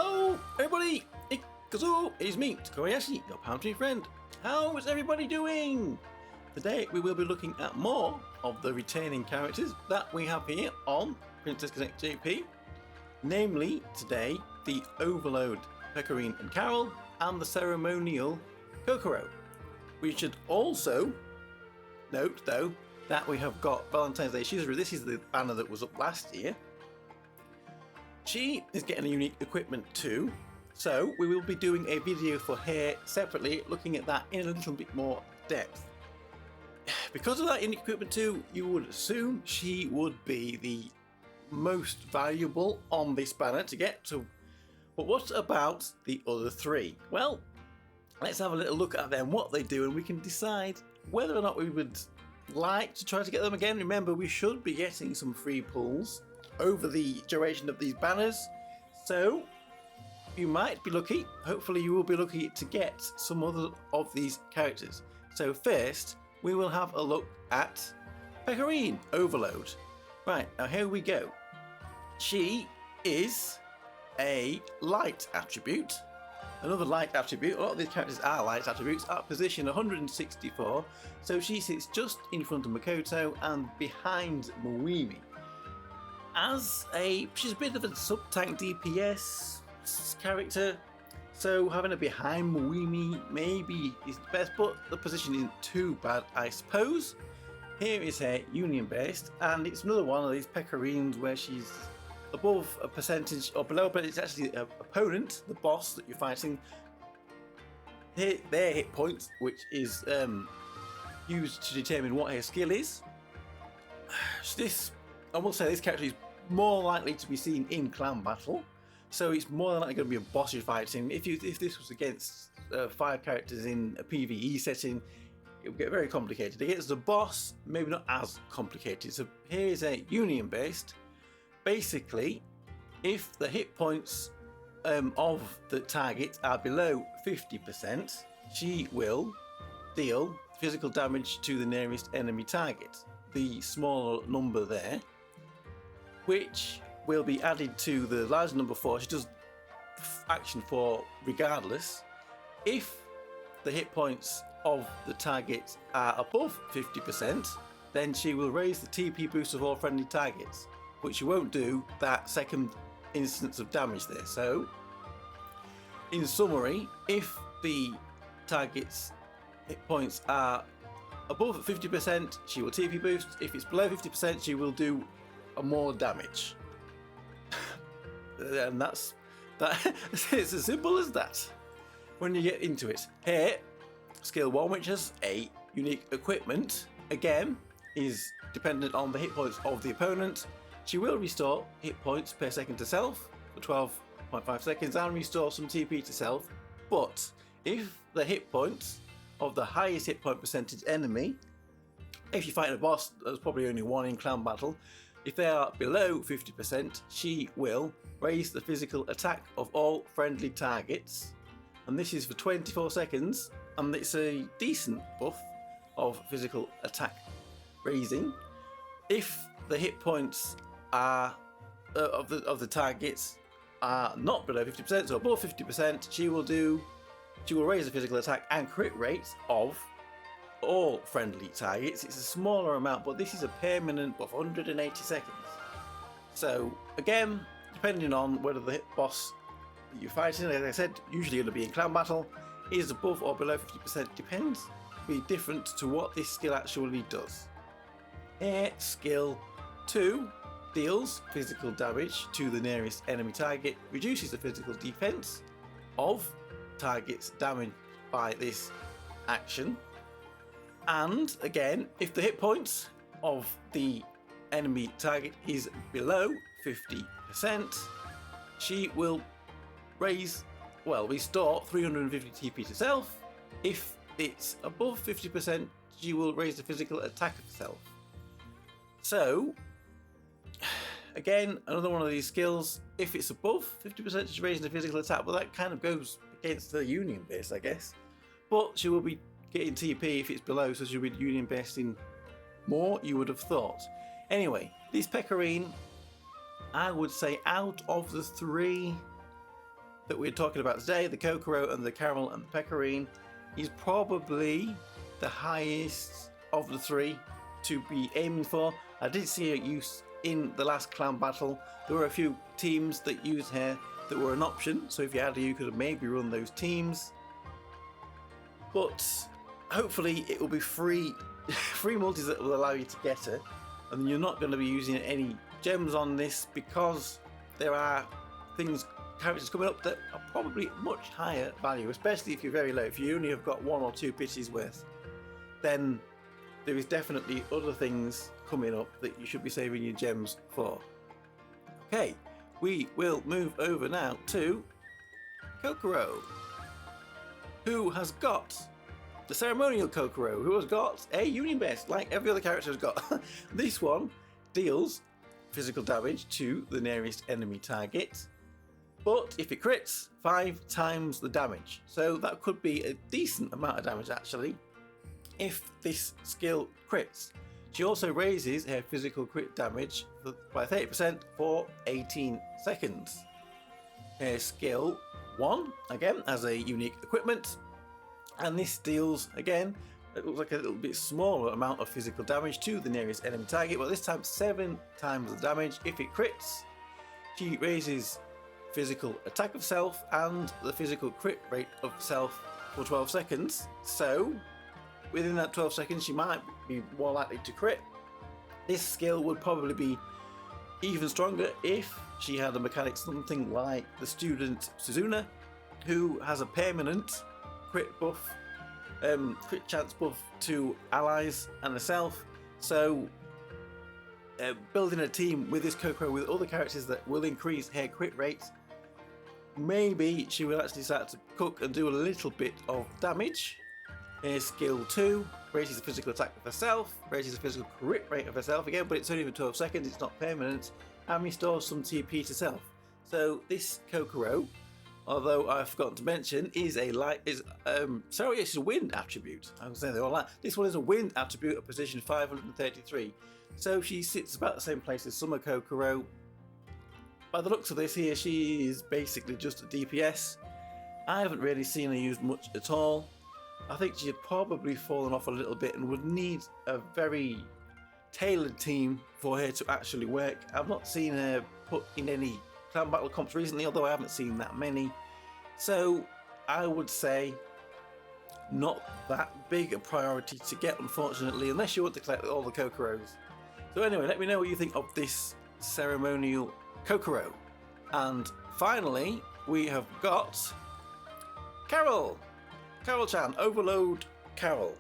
Hello, everybody! It's me, Tokkuri Yashi, your Palm friend. How is everybody doing? Today we will be looking at more of the returning characters that we have here on Princess Connect JP. Namely, today, the Overload Pecorine and Karyl and the Ceremonial Kokkoro. We should also note, though, that we have got Valentine's Day Shizuru. This is the banner that was up last year. She is getting a unique equipment too, so we will be doing a video for her separately, looking at that in a little bit more depth. Because of that unique equipment too, you would assume she would be the most valuable on this banner to get to. But what about the other three? Well, let's have a little look at them, what they do, and we can decide whether or not we would like to try to get them again. Remember, we should be getting some free pulls over the duration of these banners, so you might be lucky, hopefully you will be lucky to get some other of these characters. So first we will have a look at Pecorine Overload. Right, now here we go. She is a light attribute, another light attribute. A lot of these characters are light attributes at position 164, so she sits just in front of Makoto and behind Muimi. She's a bit of a sub-tank DPS character, so having her behind Muimi maybe is the best, but the position isn't too bad, I suppose. Here is her union based, and it's another one of these Pecorines where she's above a percentage or below, but it's actually an opponent, the boss that you're fighting. Their hit points, which is used to determine what her skill is. I will say this character is more likely to be seen in clan battle, so it's more than likely going to be a boss you're fighting. If this was against 5 characters in a PvE setting, it would get very complicated. Against the boss, maybe not as complicated. So here is a union based. Basically, if the hit points of the target are below 50%, she will deal physical damage to the nearest enemy target. The smaller number there, which will be added to the larger number 4. She does action 4 regardless. If the hit points of the target are above 50%, then she will raise the TP boost of all friendly targets, but she won't do that second instance of damage there. So, in summary, if the target's hit points are above 50%, she will TP boost. If it's below 50%, she will do more damage. And that's that. It's as simple as that when you get into it. Here, skill 1, which has a unique equipment, again is dependent on the hit points of the opponent. She will restore hit points per second to self for 12.5 seconds and restore some TP to self. But if the hit points of the highest hit point percentage enemy, if you fight a boss, there's probably only one in clan battle, if they are below 50%, she will raise the physical attack of all friendly targets, and this is for 24 seconds, and it's a decent buff of physical attack raising. If the hit points are of the targets are not below 50%, so above 50%, she will raise the physical attack and crit rate of all friendly targets. It's a smaller amount, but this is a permanent buff, 180 seconds. So again, depending on whether the hit boss that you're fighting, as I said, usually going to be in clan battle, is above or below 50%, depends, be different to what this skill actually does. Air skill 2 deals physical damage to the nearest enemy target, reduces the physical defense of targets damaged by this action. And again, if the hit points of the enemy target is below 50%, she will restore 350 TP to self. If it's above 50%, she will raise the physical attack of self. So, again, another one of these skills, if it's above 50%, she's raising the physical attack, but that kind of goes against the union base, I guess. But she will be getting TP if it's below, so she'll be union based in more, you would have thought. Anyway, this Pecorine, I would say out of the 3, that we're talking about today, the Kokkoro and the Karyl and the Pecorine, is probably the highest of the three to be aiming for. I did see a use in the last clan battle. There were a few teams that used hair that were an option, so if you had you could have maybe run those teams. But hopefully it will be free multis that will allow you to get her, and you're not going to be using any gems on this because there are characters coming up that are probably much higher value, especially if you're very low. If you only have got 1 or 2 pitches worth, then there is definitely other things coming up that you should be saving your gems for. Okay, we will move over now to Kokkoro, who has got the Ceremonial Kokkoro, who has got a Union Base like every other character has got. This one deals physical damage to the nearest enemy target, but if it crits, 5 times the damage. So that could be a decent amount of damage actually if this skill crits. She also raises her physical crit damage by 30% for 18 seconds. Her skill 1 again has a unique equipment, and this deals again, it looks like a little bit smaller amount of physical damage to the nearest enemy target, but this time 7 times the damage if it crits. She raises physical attack of self and the physical crit rate of self for 12 seconds. So within that 12 seconds she might be more likely to crit. This skill would probably be even stronger if she had a mechanic something like the student Suzuna, who has a permanent crit buff, crit chance buff to allies and herself. So building a team with this Kokkoro with other characters that will increase her crit rate, maybe she will actually start to cook and do a little bit of damage. Her skill 2 raises the physical attack of herself, raises the physical crit rate of herself again, but it's only for 12 seconds, it's not permanent, and restores some TP to self. So this Kokkoro, although I've forgotten to mention, is a it's a wind attribute. I was saying they're all light. This one is a wind attribute of position 533. So she sits about the same place as Summer Kokkoro. By the looks of this here, she is basically just a DPS. I haven't really seen her used much at all. I think she had probably fallen off a little bit and would need a very tailored team for her to actually work. I've not seen her put in any clan battle comps recently, although I haven't seen that many. So I would say not that big a priority to get, unfortunately, unless you want to collect all the Kokkoros. So anyway, let me know what you think of this Ceremonial Kokkoro. And finally, we have got Karyl. Karyl-chan, Overload Karyl.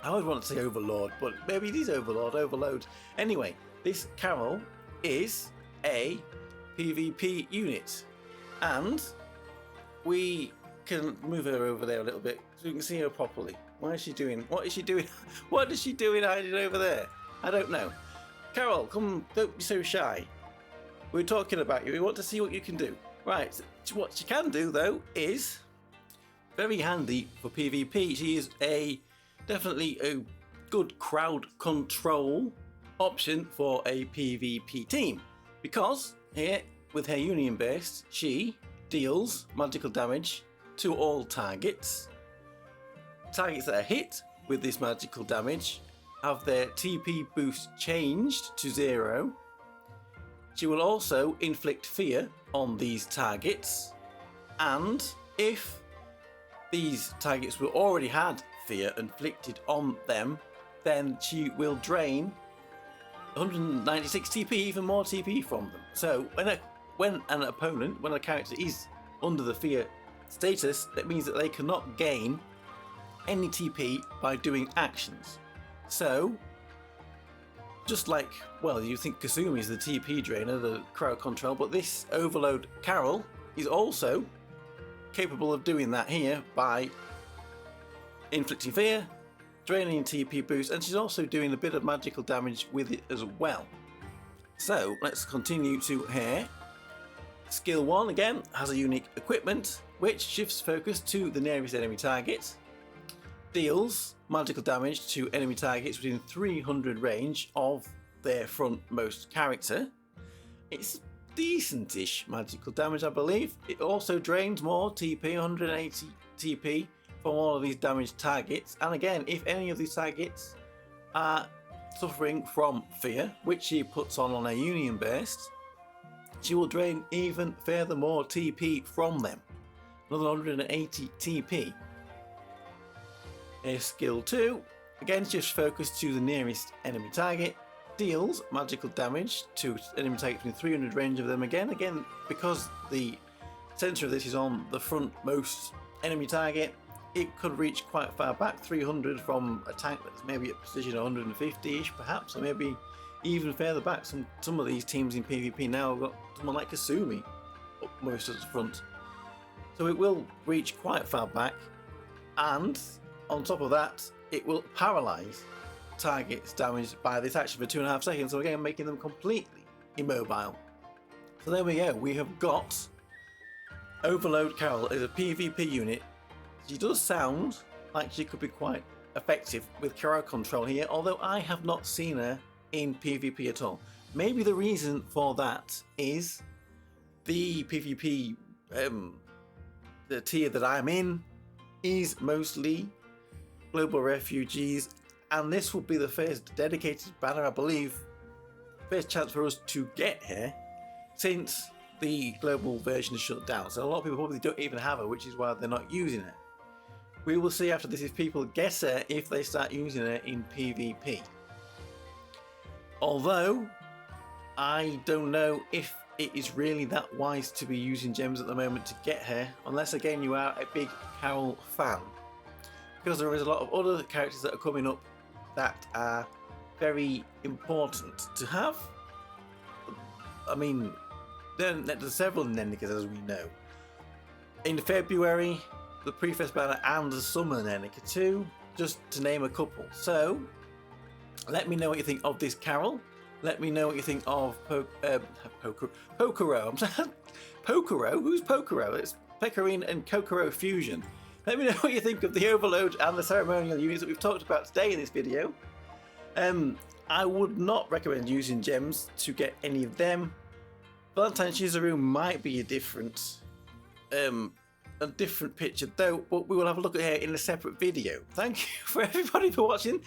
I always want to say Overlord, but maybe it is Overload. Anyway, this Karyl is a PvP unit, and we can move her over there a little bit so we can see her properly. What is she doing? What is she doing hiding over there? I don't know. Karyl, come, don't be so shy. We're talking about you. We want to see what you can do. Right, what she can do though is very handy for PvP. She is definitely a good crowd control option for a PvP team, because here with her union base she deals magical damage to all targets. Targets that are hit with this magical damage have their TP boost changed to 0. She will also inflict fear on these targets, and if these targets will already had fear inflicted on them, then she will drain 196 TP, even more TP from them. So when a character is under the fear status, that means that they cannot gain any TP by doing actions. So just like, well, you think Kasumi is the TP drainer, the crowd control, but this Overload Karyl is also capable of doing that here by inflicting fear, draining TP boost, and she's also doing a bit of magical damage with it as well. So let's continue to her. Skill 1 again has a unique equipment which shifts focus to the nearest enemy target, deals magical damage to enemy targets within 300 range of their frontmost character. It's decentish magical damage, I believe. It also drains more TP, 180 TP from all of these damaged targets. And again, if any of these targets are suffering from fear, which she puts on a union burst, she will drain even further more TP from them. Another 180 TP. Skill 2, again just focused to the nearest enemy target, deals magical damage to enemy targets within 300 range of them again. Again, because the centre of this is on the frontmost enemy target, it could reach quite far back, 300 from a tank that's maybe at precision 150-ish perhaps, or maybe even further back. Some of these teams in PvP now have got someone like Kasumi up most at the front. So it will reach quite far back, and on top of that, it will paralyse targets damaged by this action for 2.5 seconds, so again making them completely immobile. So there we go, we have got Overload Karyl as a PvP unit. She does sound like she could be quite effective with crowd control here, although I have not seen her in PvP at all. Maybe the reason for that is the PvP, the tier that I'm in is mostly global refugees, and this will be the first dedicated banner, I believe, first chance for us to get here since the global version is shut down. So a lot of people probably don't even have her, which is why they're not using it. We will see after this if people guess her if they start using her in PvP. Although, I don't know if it is really that wise to be using gems at the moment to get her, unless again you are a big Karyl fan. Because there is a lot of other characters that are coming up that are very important to have. I mean, there's several Nennikas as we know. In February, the Pre-Fest banner and the Summer Nennika too, just to name a couple. So, let me know what you think of this Karyl. Let me know what you think of Kokkoro. I'm sorry, Kokkoro? Who's Kokkoro? It's Pecorine and Kokkoro fusion. Let me know what you think of the Overload and the Ceremonial units that we've talked about today in this video. I would not recommend using gems to get any of them. Valentine Shizaru might be a different picture though, but we will have a look at her in a separate video. Thank you for everybody for watching.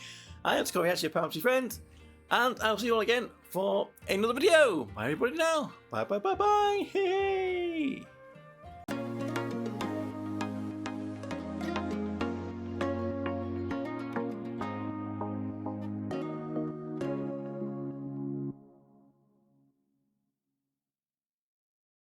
I am Tokkuri Yashi, a Palmsy friend, and I'll see you all again for another video. Bye everybody now. Bye bye bye bye. Hey.